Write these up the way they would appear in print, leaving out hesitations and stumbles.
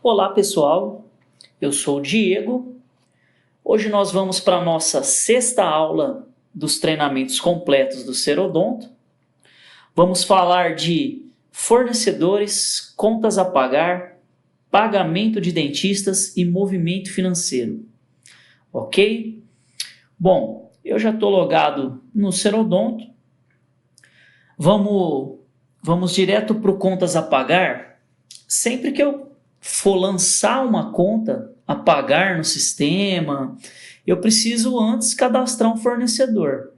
Olá pessoal, eu sou o Diego. Hoje nós vamos para a nossa sexta aula dos treinamentos completos do Serodonto. Vamos falar de fornecedores, contas a pagar, pagamento de dentistas e movimento financeiro. Ok? Bom, eu já estou logado no Serodonto. Vamos direto para o contas a pagar. Sempre que eu for lançar uma conta a pagar no sistema, eu preciso antes cadastrar um fornecedor.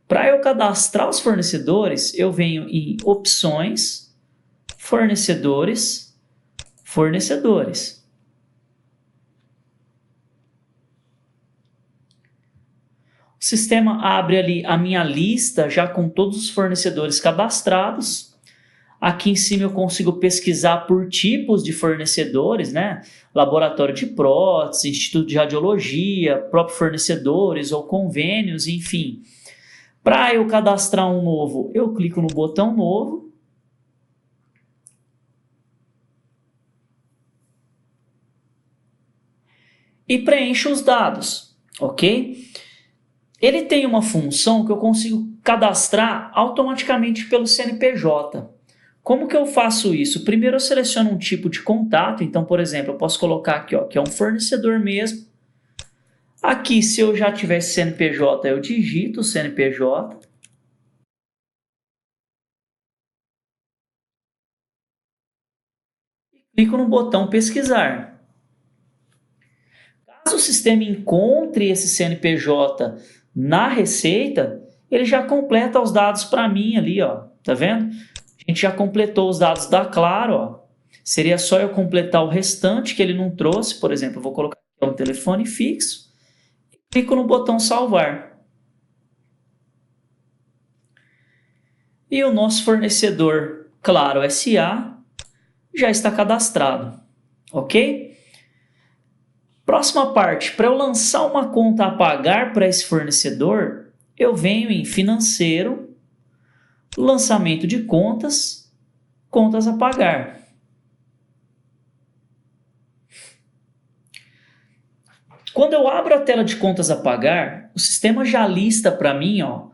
Para eu cadastrar os fornecedores, eu venho em opções, fornecedores, fornecedores. O sistema abre ali a minha lista já com todos os fornecedores cadastrados. Aqui em cima eu consigo pesquisar por tipos de fornecedores, né? Laboratório de prótese, Instituto de Radiologia, próprios fornecedores ou convênios, enfim. Para eu cadastrar um novo, eu clico no botão novo. E preencho os dados, ok? Ele tem uma função que eu consigo cadastrar automaticamente pelo CNPJ. Como que eu faço isso? Primeiro eu seleciono um tipo de contato, então, por exemplo, eu posso colocar aqui, ó, que é um fornecedor mesmo. Aqui, se eu já tivesse CNPJ, eu digito o CNPJ. E clico no botão pesquisar. Caso o sistema encontre esse CNPJ na receita, ele já completa os dados para mim ali, ó, tá vendo? A gente já completou os dados da Claro, ó. Seria só eu completar o restante que ele não trouxe. Por exemplo, eu vou colocar aqui um telefone fixo e clico no botão salvar. E o nosso fornecedor Claro SA já está cadastrado, ok? Próxima parte, para eu lançar uma conta a pagar para esse fornecedor, eu venho em financeiro, lançamento de contas, contas a pagar. Quando eu abro a tela de contas a pagar, o sistema já lista para mim, ó,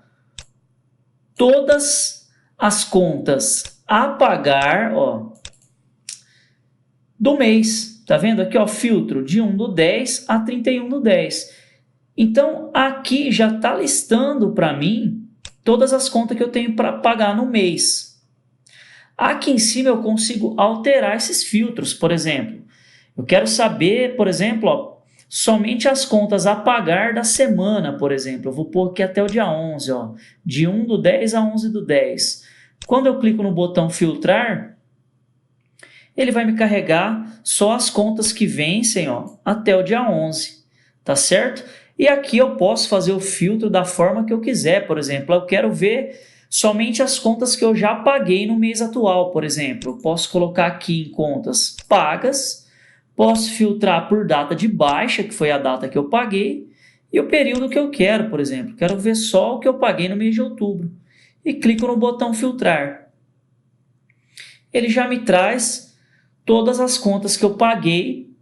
todas as contas a pagar, ó, do mês. Tá vendo aqui, ó, filtro de 1/10 a 31/10. Então, aqui já está listando para mim todas as contas que eu tenho para pagar no mês. Aqui em cima eu consigo alterar esses filtros. Por exemplo, eu quero saber, por exemplo, ó, somente as contas a pagar da semana, por exemplo. Eu vou pôr aqui até o dia 11, ó, de 1/10 a 11/10. Quando eu clico no botão filtrar, ele vai me carregar só as contas que vencem, ó, até o dia 11, tá certo? E aqui eu posso fazer o filtro da forma que eu quiser. Por exemplo, eu quero ver somente as contas que eu já paguei no mês atual, por exemplo. Eu posso colocar aqui em contas pagas, posso filtrar por data de baixa, que foi a data que eu paguei, e o período que eu quero, por exemplo. Quero ver só o que eu paguei no mês de outubro. E clico no botão filtrar. Ele já me traz todas as contas que eu paguei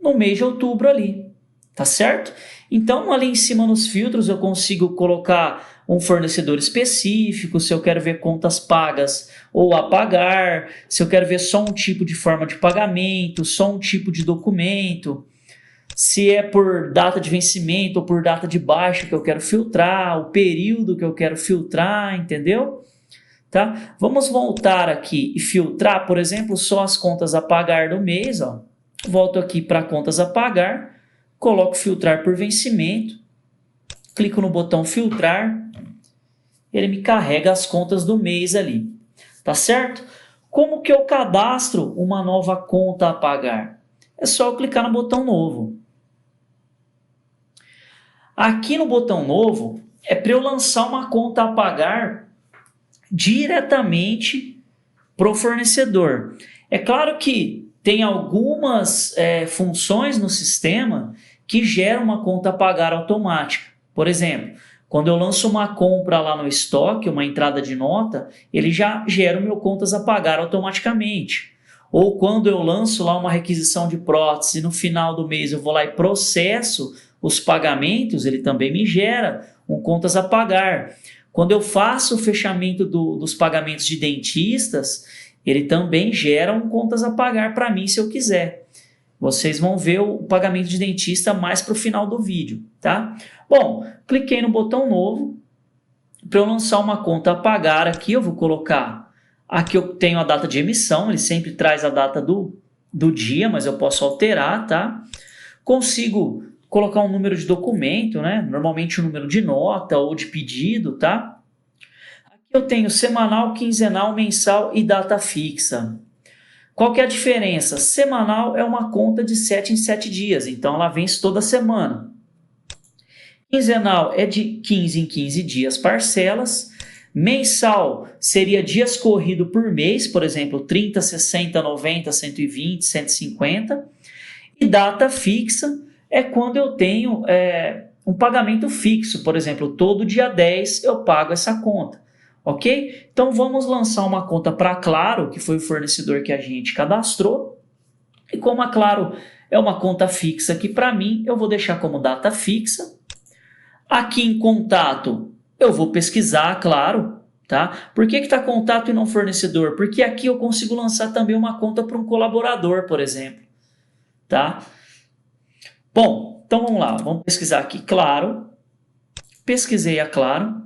no mês de outubro ali, tá certo? Então, ali em cima nos filtros, eu consigo colocar um fornecedor específico, se eu quero ver contas pagas ou a pagar, se eu quero ver só um tipo de forma de pagamento, só um tipo de documento, se é por data de vencimento ou por data de baixa que eu quero filtrar, o período que eu quero filtrar, entendeu? Tá? Vamos voltar aqui e filtrar, por exemplo, só as contas a pagar do mês, ó. Volto aqui para contas a pagar, coloco filtrar por vencimento, clico no botão filtrar, ele me carrega as contas do mês ali, tá certo? Como que eu cadastro uma nova conta a pagar? É só eu clicar no botão novo. Aqui no botão novo é para eu lançar uma conta a pagar diretamente para o fornecedor. É claro que tem algumas funções no sistema que geram uma conta a pagar automática. Por exemplo, quando eu lanço uma compra lá no estoque, uma entrada de nota, ele já gera o meu contas a pagar automaticamente. ou quando eu lanço lá uma requisição de prótese, no final do mês eu vou lá e processo os pagamentos, ele também me gera um contas a pagar. Quando eu faço o fechamento dos pagamentos de dentistas, ele também gera um contas a pagar para mim se eu quiser. Vocês vão ver o pagamento de dentista mais para o final do vídeo, tá? Bom, cliquei no botão novo. Para eu lançar uma conta a pagar aqui, eu vou colocar... Aqui eu tenho a data de emissão, ele sempre traz a data do dia, mas eu posso alterar, tá? Consigo colocar um número de documento, né? Normalmente um número de nota ou de pedido, tá? Aqui eu tenho semanal, quinzenal, mensal e data fixa. Qual que é a diferença? Semanal é uma conta de 7 em 7 dias, então ela vence toda semana. Quinzenal é de 15 em 15 dias, parcelas. Mensal seria dias corrido por mês, por exemplo, 30, 60, 90, 120, 150. E data fixa é quando eu tenho um pagamento fixo, por exemplo, todo dia 10 eu pago essa conta, ok? Então vamos lançar uma conta para a Claro, que foi o fornecedor que a gente cadastrou. E como a Claro é uma conta fixa aqui para mim, eu vou deixar como data fixa. Aqui em contato, eu vou pesquisar, claro, tá? Por que está contato e não fornecedor? Porque aqui eu consigo lançar também uma conta para um colaborador, por exemplo, tá? Bom, então vamos lá, vamos pesquisar aqui, Claro. Pesquisei a Claro.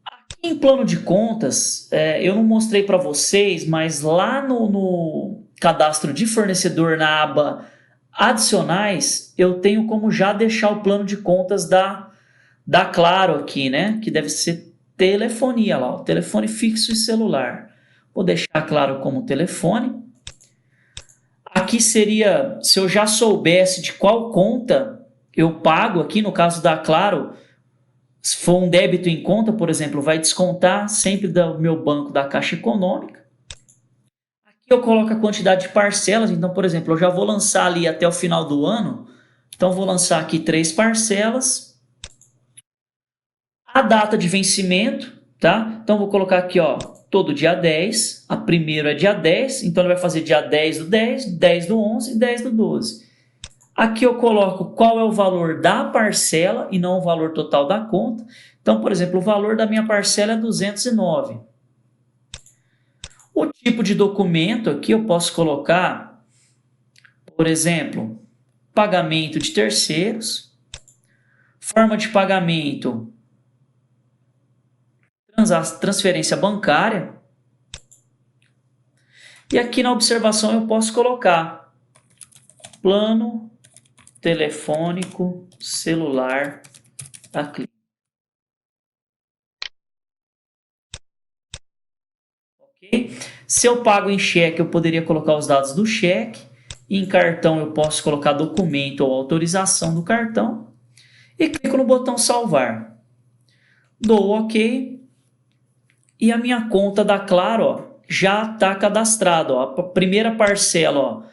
Aqui em plano de contas, eu não mostrei para vocês, mas lá no cadastro de fornecedor, na aba adicionais, eu tenho como já deixar o plano de contas da Claro aqui, né? Que deve ser telefonia lá, ó, telefone fixo e celular. Vou deixar Claro como telefone. Aqui seria, se eu já soubesse de qual conta eu pago aqui, no caso da Claro, se for um débito em conta, por exemplo, vai descontar sempre do meu banco da Caixa Econômica. Aqui eu coloco a quantidade de parcelas, então, por exemplo, eu já vou lançar ali até o final do ano, então vou lançar aqui 3 parcelas. A data de vencimento, tá? Então vou colocar aqui, ó, todo dia 10, a primeira é dia 10, então ele vai fazer dia 10 do 10, 10 do 11 e 10 do 12. Aqui eu coloco qual é o valor da parcela e não o valor total da conta. Então, por exemplo, o valor da minha parcela é 209. O tipo de documento aqui eu posso colocar, por exemplo, pagamento de terceiros, forma de pagamento, transferência bancária. E aqui na observação eu posso colocar plano telefônico celular da clínica. Ok? Se eu pago em cheque, eu poderia colocar os dados do cheque. Em cartão eu posso colocar documento ou autorização do cartão. E clico no botão salvar. Dou OK. E a minha conta da Claro, ó, já está cadastrada. Ó. A primeira parcela, ó,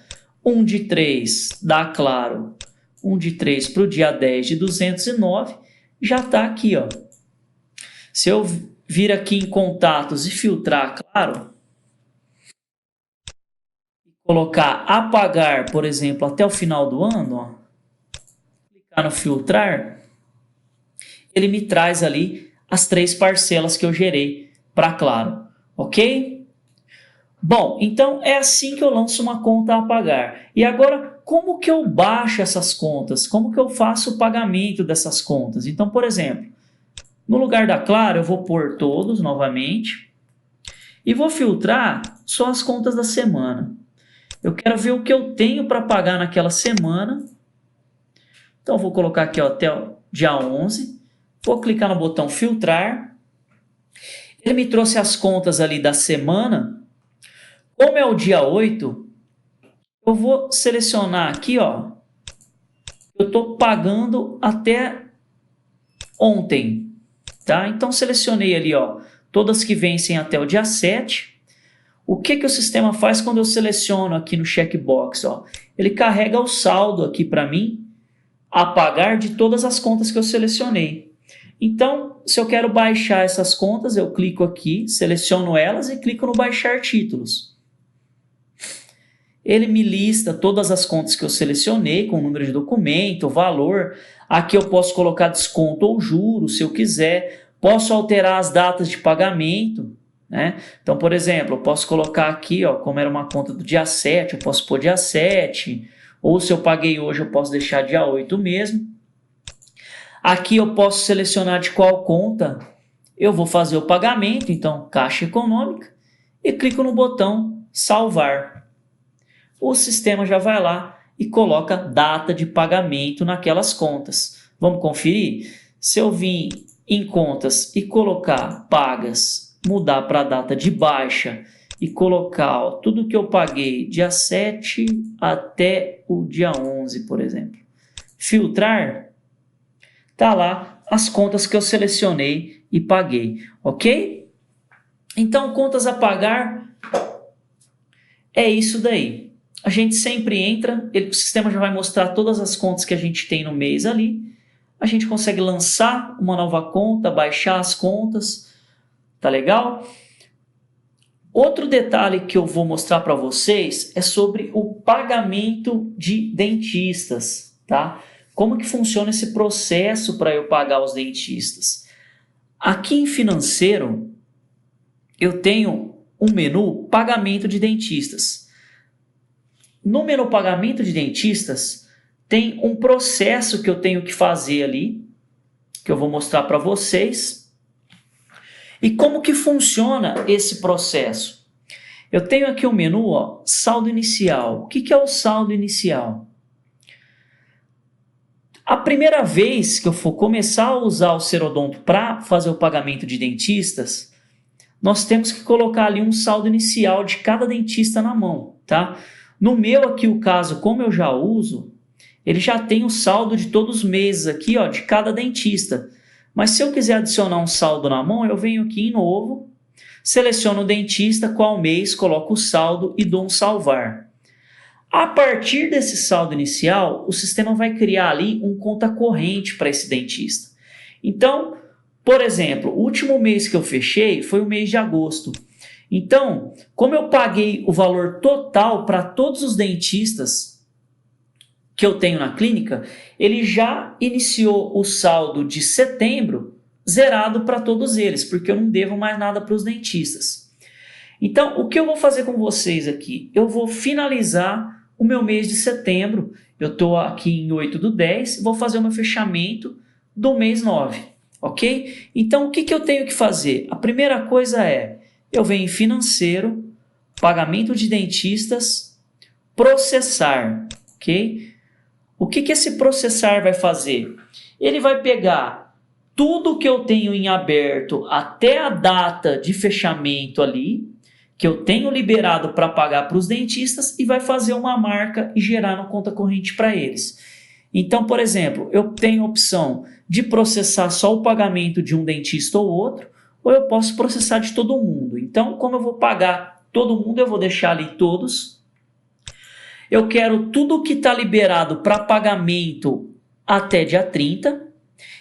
1 de 3 da Claro, 1 de 3 para o dia 10 de 209, já está aqui. Ó. Se eu vir aqui em contatos e filtrar, Claro, colocar apagar, por exemplo, até o final do ano, ó, clicar no filtrar, ele me traz ali as 3 parcelas que eu gerei para Claro, ok? Bom, então é assim que eu lanço uma conta a pagar. E agora, como que eu baixo essas contas? Como que eu faço o pagamento dessas contas? Então, por exemplo, no lugar da Claro, eu vou pôr todos novamente e vou filtrar só as contas da semana. Eu quero ver o que eu tenho para pagar naquela semana. Então, eu vou colocar aqui, ó, até o dia 11. Vou clicar no botão filtrar. Ele me trouxe as contas ali da semana. Como é o dia 8, eu vou selecionar aqui, ó. Eu estou pagando até ontem, tá? Então, selecionei ali, ó, todas que vencem até o dia 7. O que o sistema faz quando eu seleciono aqui no checkbox? Ó? Ele carrega o saldo aqui para mim, a pagar de todas as contas que eu selecionei. Então, se eu quero baixar essas contas, eu clico aqui, seleciono elas e clico no baixar títulos. ele me lista todas as contas que eu selecionei, com o número de documento, o valor. Aqui eu posso colocar desconto ou juros, se eu quiser. Posso alterar as datas de pagamento, né? Então, por exemplo, eu posso colocar aqui, ó, como era uma conta do dia 7, eu posso pôr dia 7, ou se eu paguei hoje, eu posso deixar dia 8 mesmo. Aqui eu posso selecionar de qual conta eu vou fazer o pagamento, então Caixa Econômica, e clico no botão salvar. O sistema já vai lá e coloca data de pagamento naquelas contas. Vamos conferir? Se eu vir em contas e colocar pagas, mudar para a data de baixa e colocar ó, tudo que eu paguei dia 7 até o dia 11, por exemplo. Filtrar, tá lá as contas que eu selecionei e paguei, ok? Então, contas a pagar é isso daí. A gente sempre entra, o sistema já vai mostrar todas as contas que a gente tem no mês ali. A gente consegue lançar uma nova conta, baixar as contas, tá legal? Outro detalhe que eu vou mostrar para vocês é sobre o pagamento de dentistas, tá? Como que funciona esse processo para eu pagar os dentistas? Aqui em financeiro, eu tenho um menu pagamento de dentistas. No menu pagamento de dentistas, tem um processo que eu tenho que fazer ali, que eu vou mostrar para vocês. E como que funciona esse processo? Eu tenho aqui o menu, ó, saldo inicial. O que é o saldo inicial? A primeira vez que eu for começar a usar o Serodonto para fazer o pagamento de dentistas, nós temos que colocar ali um saldo inicial de cada dentista na mão, tá? No meu aqui, o caso, como eu já uso, ele já tem o saldo de todos os meses aqui, ó, de cada dentista. Mas se eu quiser adicionar um saldo na mão, eu venho aqui em novo, seleciono o dentista, qual mês, coloco o saldo e dou um salvar. A partir desse saldo inicial, o sistema vai criar ali um conta corrente para esse dentista. Então, por exemplo, o último mês que eu fechei foi o mês de agosto. Então, como eu paguei o valor total para todos os dentistas que eu tenho na clínica, ele já iniciou o saldo de setembro zerado para todos eles, porque eu não devo mais nada para os dentistas. Então, o que eu vou fazer com vocês aqui? Eu vou finalizar o meu mês de setembro. Eu estou aqui em 8/10, vou fazer o meu fechamento do mês 9, ok? Então, o que eu tenho que fazer? A primeira coisa é, eu venho em financeiro, pagamento de dentistas, processar, ok? O que esse processar vai fazer? Ele vai pegar tudo que eu tenho em aberto até a data de fechamento ali, que eu tenho liberado para pagar para os dentistas e vai fazer uma marca e gerar no conta corrente para eles. Então, por exemplo, eu tenho a opção de processar só o pagamento de um dentista ou outro, ou eu posso processar de todo mundo. Então, como eu vou pagar todo mundo, eu vou deixar ali todos. Eu quero tudo que está liberado para pagamento até dia 30.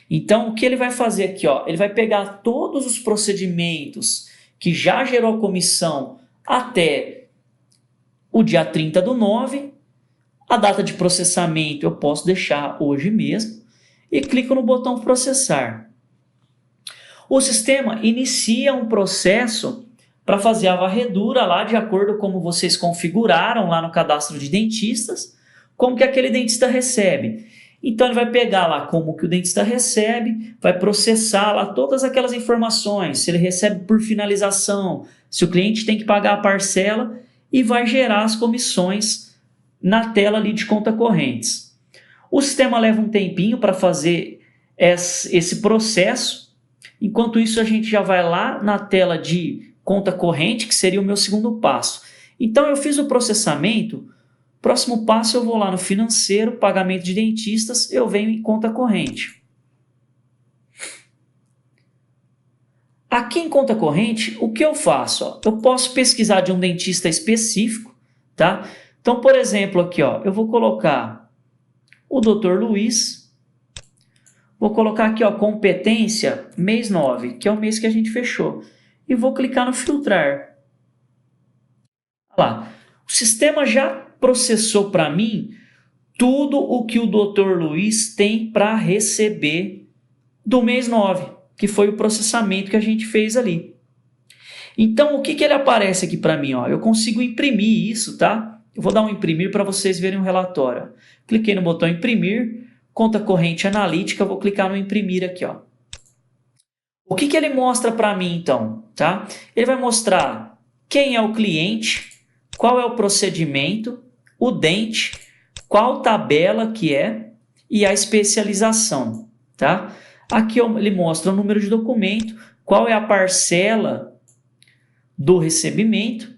Então, o que ele vai fazer aqui? Ó, ele vai pegar todos os procedimentos que já gerou a comissão até o dia 30/9. A data de processamento eu posso deixar hoje mesmo e clico no botão processar. O sistema inicia um processo para fazer a varredura lá de acordo com como vocês configuraram lá no cadastro de dentistas, como que aquele dentista recebe. Então ele vai pegar lá como que o dentista recebe, vai processar lá todas aquelas informações, se ele recebe por finalização, se o cliente tem que pagar a parcela e vai gerar as comissões na tela ali de conta correntes. O sistema leva um tempinho para fazer esse processo. Enquanto isso, a gente já vai lá na tela de conta corrente, que seria o meu segundo passo. Então, eu fiz o processamento. Próximo passo, eu vou lá no financeiro, pagamento de dentistas, eu venho em conta corrente. Aqui em conta corrente, o que eu faço? Ó, eu posso pesquisar de um dentista específico, tá? Então, por exemplo, aqui, ó, eu vou colocar o Dr. Luiz. Vou colocar aqui, ó, competência, mês 9, que é o mês que a gente fechou. E vou clicar no filtrar. Olha lá, o sistema já processou para mim tudo o que o Dr. Luiz tem para receber do mês 9, que foi o processamento que a gente fez ali. Então, o que ele aparece aqui para mim? Ó? Eu consigo imprimir isso, tá? Eu vou dar um imprimir para vocês verem o relatório. Cliquei no botão imprimir, conta corrente analítica, vou clicar no imprimir aqui. Ó. O que ele mostra para mim, então? Tá? Ele vai mostrar quem é o cliente, qual é o procedimento, o dente, qual tabela que é e a especialização. Tá? Aqui ele mostra o número de documento, qual é a parcela do recebimento,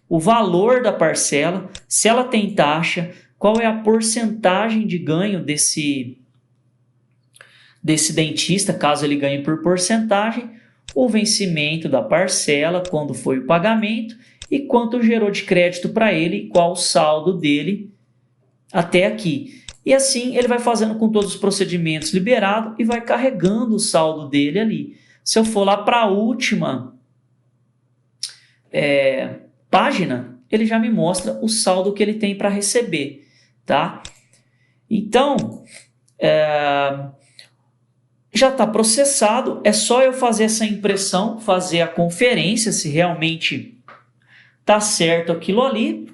o valor da parcela, se ela tem taxa, qual é a porcentagem de ganho desse dentista, caso ele ganhe por porcentagem, o vencimento da parcela, quando foi o pagamento e quanto gerou de crédito para ele, qual o saldo dele até aqui. E assim ele vai fazendo com todos os procedimentos liberados e vai carregando o saldo dele ali. Se eu for lá para a última página, ele já me mostra o saldo que ele tem para receber, tá? Então, já está processado, é só eu fazer essa impressão, fazer a conferência se realmente está certo aquilo ali,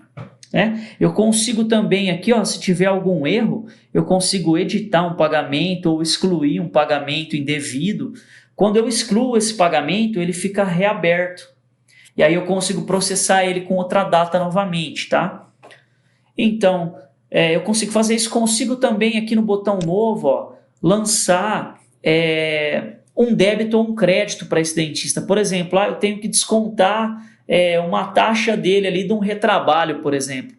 né? Eu consigo também aqui, ó, se tiver algum erro, eu consigo editar um pagamento ou excluir um pagamento indevido. Quando eu excluo esse pagamento, ele fica reaberto. E aí eu consigo processar ele com outra data novamente, tá? Então, eu consigo fazer isso. Consigo também aqui no botão novo, ó, lançar um débito ou um crédito para esse dentista. Por exemplo, eu tenho que descontar uma taxa dele ali de um retrabalho, por exemplo.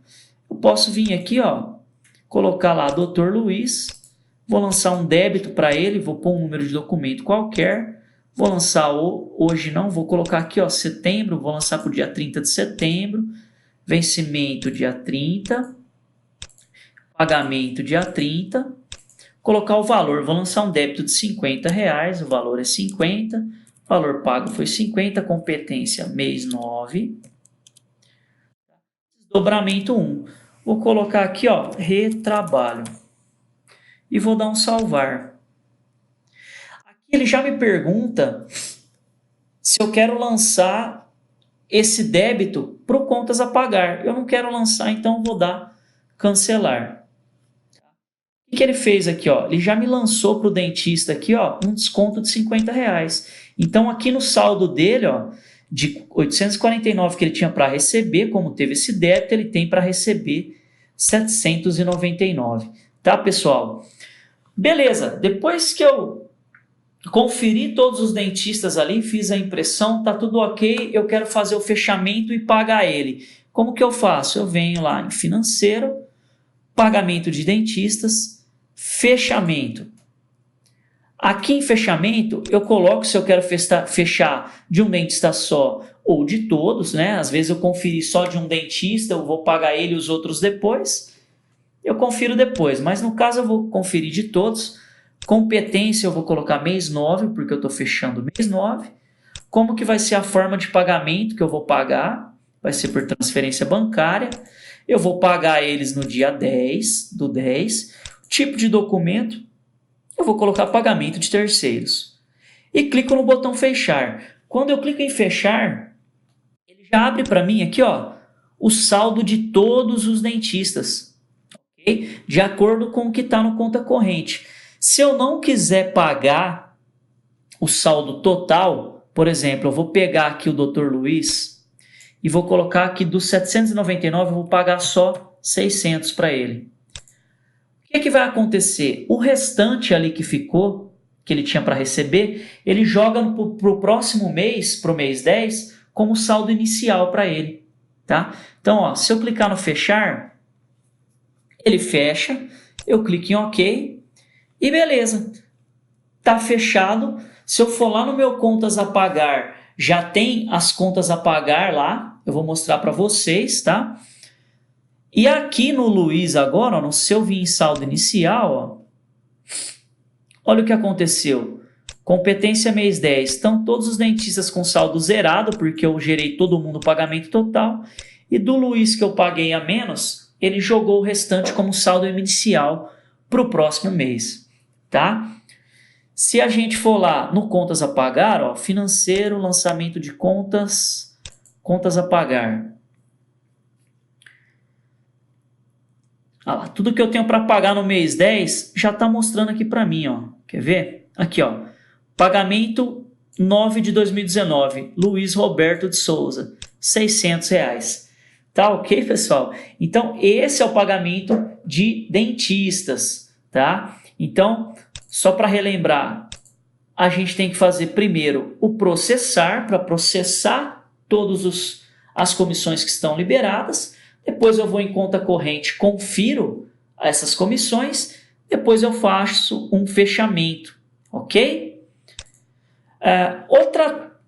Eu posso vir aqui, ó, colocar lá Dr. Luiz, vou lançar um débito para ele, vou pôr um número de documento qualquer, vou lançar hoje não, vou colocar aqui, ó, setembro, vou lançar para o dia 30 de setembro, vencimento dia 30, pagamento dia 30, colocar o valor, vou lançar um débito de R$50, o valor é 50, valor pago foi 50, competência mês 9, desdobramento 1. Vou colocar aqui, ó, retrabalho e vou dar um salvar. Aqui ele já me pergunta se eu quero lançar esse débito para o contas a pagar. Eu não quero lançar, então vou dar cancelar. O que ele fez aqui? Ó? Ele já me lançou para o dentista aqui, ó, um desconto de R$50. Então, aqui no saldo dele, ó, de 849 que ele tinha para receber, como teve esse débito, ele tem para receber 799. Tá, pessoal? Beleza. Depois que eu conferi todos os dentistas ali, fiz a impressão, tá tudo ok, eu quero fazer o fechamento e pagar ele. Como que eu faço? Eu venho lá em financeiro, pagamento de dentistas, fechamento. Aqui em fechamento, eu coloco se eu quero fechar de um dentista só ou de todos, né? Às vezes eu conferi só de um dentista, eu vou pagar ele e os outros depois. Eu confiro depois, mas no caso eu vou conferir de todos. Competência eu vou colocar mês 9, porque eu estou fechando mês 9. Como que vai ser a forma de pagamento que eu vou pagar? Vai ser por transferência bancária. Eu vou pagar eles no dia 10 do 10. Tipo de documento, eu vou colocar pagamento de terceiros. E clico no botão fechar. Quando eu clico em fechar, ele já abre para mim aqui, ó, o saldo de todos os dentistas, okay? De acordo com o que está no conta corrente. Se eu não quiser pagar o saldo total, por exemplo, eu vou pegar aqui o Dr. Luiz e vou colocar aqui dos 799, eu vou pagar só 600 para ele. O que vai acontecer? O restante ali que ficou, que ele tinha para receber, ele joga para o próximo mês, para o mês 10, como saldo inicial para ele. Tá? Então, ó, se eu clicar no fechar, ele fecha, eu clico em OK e beleza. Está fechado. Se eu for lá no meu contas a pagar, já tem as contas a pagar lá. Eu vou mostrar para vocês, tá? E aqui no Luiz agora, ó, no seu vir em saldo inicial, ó, olha o que aconteceu. Competência mês 10. Estão todos os dentistas com saldo zerado, porque eu gerei todo mundo o pagamento total. E do Luiz que eu paguei a menos, ele jogou o restante como saldo inicial para o próximo mês, tá? Se a gente for lá no contas a pagar, ó, financeiro, lançamento de contas, contas a pagar. Tudo que eu tenho para pagar no mês 10 já está mostrando aqui para mim, ó. Quer ver? Aqui, ó. Pagamento 9 de 2019, Luiz Roberto de Souza, R$ 600. Tá ok, pessoal? Então, esse é o pagamento de dentistas, tá? Então, só para relembrar, a gente tem que fazer primeiro o processar, para processar todas as comissões que estão liberadas. Depois eu vou em conta corrente, confiro essas comissões. Depois eu faço um fechamento, ok? Outra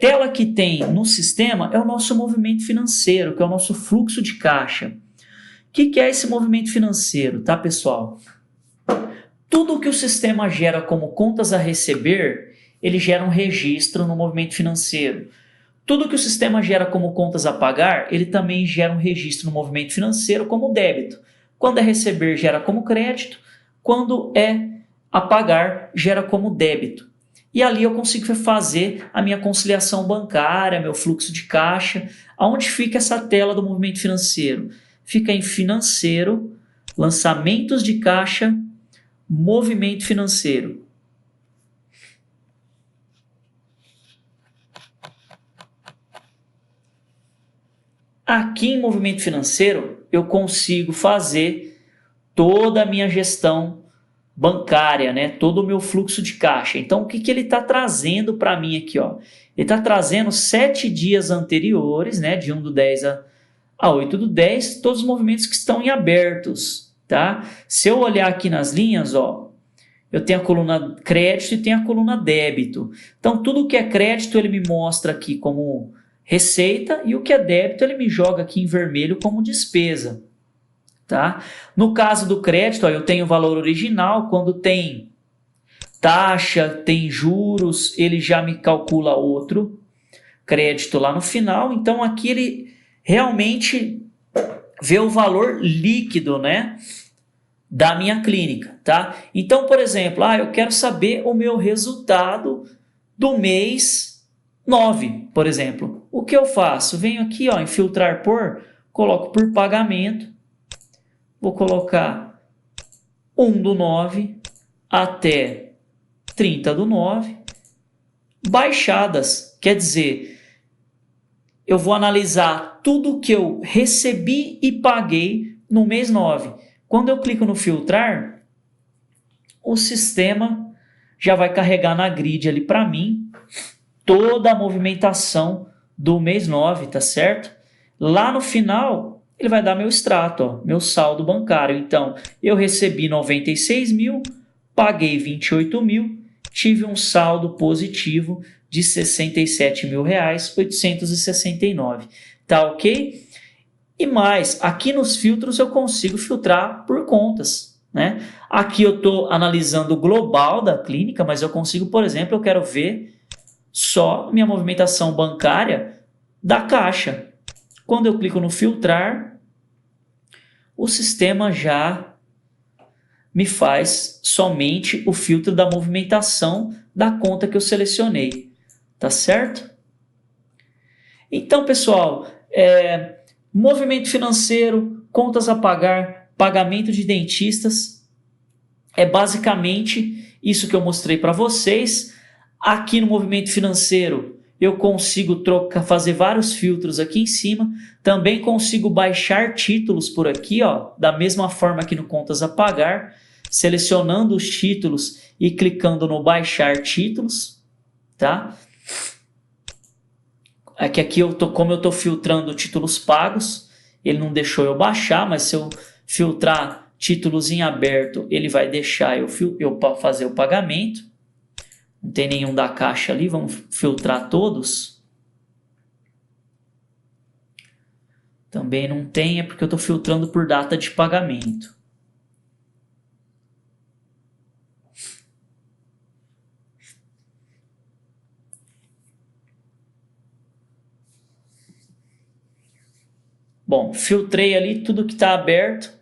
tela que tem no sistema é o nosso movimento financeiro, que é o nosso fluxo de caixa. O que é esse movimento financeiro, tá, pessoal? Tudo que o sistema gera como contas a receber, ele gera um registro no movimento financeiro. Tudo que o sistema gera como contas a pagar, ele também gera um registro no movimento financeiro como débito. Quando é receber, gera como crédito. Quando é a pagar, gera como débito. E ali eu consigo fazer a minha conciliação bancária, meu fluxo de caixa. Aonde fica essa tela do movimento financeiro? Fica em financeiro, lançamentos de caixa, movimento financeiro. Aqui em movimento financeiro, eu consigo fazer toda a minha gestão bancária, né? Todo o meu fluxo de caixa. Então, o que ele está trazendo para mim aqui? Ó? Ele está trazendo 7 dias anteriores, né? De 1/10 a 8/10, todos os movimentos que estão em abertos. Tá? Se eu olhar aqui nas linhas, ó, eu tenho a coluna crédito e tenho a coluna débito. Então, tudo que é crédito, ele me mostra aqui como receita, e o que é débito, ele me joga aqui em vermelho como despesa. Tá? No caso do crédito, ó, eu tenho o valor original. Quando tem taxa, tem juros, ele já me calcula outro crédito lá no final. Então, aqui ele realmente vê o valor líquido, né, da minha clínica, tá? Então, por exemplo, eu quero saber o meu resultado do mês 9, por exemplo. O que eu faço? Venho aqui, ó, em filtrar por, coloco por pagamento, vou colocar 1/9 até 30/9, baixadas, quer dizer, eu vou analisar tudo que eu recebi e paguei no mês 9. Quando eu clico no filtrar, o sistema já vai carregar na grid ali para mim toda a movimentação do mês 9, tá certo? Lá no final, ele vai dar meu extrato, ó, meu saldo bancário. Então, eu recebi 96 mil, paguei 28 mil, tive um saldo positivo de R$ 67.869. Tá ok? E mais, aqui nos filtros eu consigo filtrar por contas, né? Aqui eu estou analisando o global da clínica, mas eu consigo, por exemplo, eu quero ver só minha movimentação bancária da caixa. Quando eu clico no filtrar, o sistema já me faz somente o filtro da movimentação da conta que eu selecionei. Tá certo? Então, pessoal, movimento financeiro, contas a pagar, pagamento de dentistas, é basicamente isso que eu mostrei para vocês. Aqui no movimento financeiro, eu consigo fazer vários filtros aqui em cima. Também consigo baixar títulos por aqui, ó, da mesma forma que no contas a pagar, selecionando os títulos e clicando no baixar títulos, tá? Aqui como eu estou filtrando títulos pagos, ele não deixou eu baixar, mas se eu filtrar títulos em aberto, ele vai deixar eu fazer o pagamento. Não tem nenhum da caixa ali, vamos filtrar todos. Também não tem, é porque eu estou filtrando por data de pagamento. Bom, filtrei ali tudo que está aberto.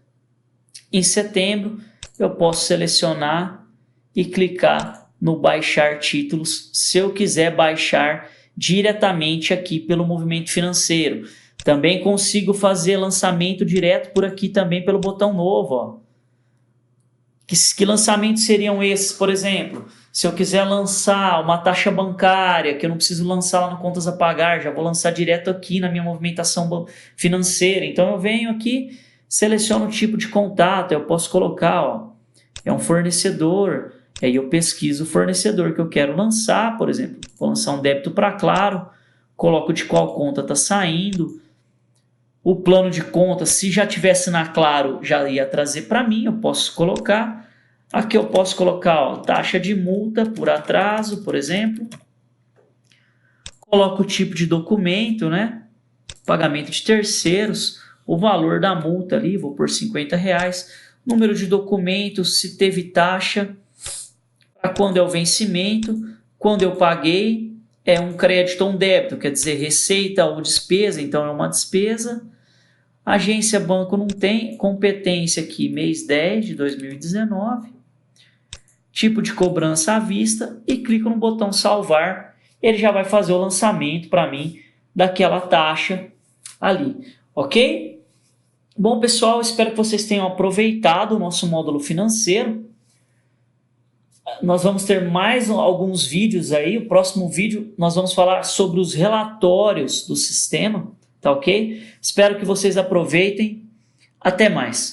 Em setembro, eu posso selecionar e clicar no baixar títulos, se eu quiser baixar diretamente aqui pelo movimento financeiro. Também consigo fazer lançamento direto por aqui também pelo botão novo. Ó. Que lançamentos seriam esses, por exemplo? Se eu quiser lançar uma taxa bancária, que eu não preciso lançar lá no contas a pagar, já vou lançar direto aqui na minha movimentação financeira. Então eu venho aqui, seleciono o tipo de contato, eu posso colocar, ó, é um fornecedor, e aí eu pesquiso o fornecedor que eu quero lançar, por exemplo, vou lançar um débito para Claro, coloco de qual conta está saindo, o plano de conta, se já tivesse na Claro, já ia trazer para mim, eu posso colocar. Aqui eu posso colocar, ó, taxa de multa por atraso, por exemplo. Coloco o tipo de documento, né? Pagamento de terceiros, o valor da multa ali, vou por R$50. Número de documentos, se teve taxa, para quando é o vencimento, quando eu paguei, é um crédito ou um débito, quer dizer, receita ou despesa, então é uma despesa. Agência banco não tem, competência aqui, mês 10 de 2019. Tipo de cobrança à vista e clico no botão salvar, ele já vai fazer o lançamento para mim daquela taxa ali, ok? Bom, pessoal, espero que vocês tenham aproveitado o nosso módulo financeiro. Nós vamos ter mais alguns vídeos aí, o próximo vídeo nós vamos falar sobre os relatórios do sistema, tá ok? Espero que vocês aproveitem, até mais.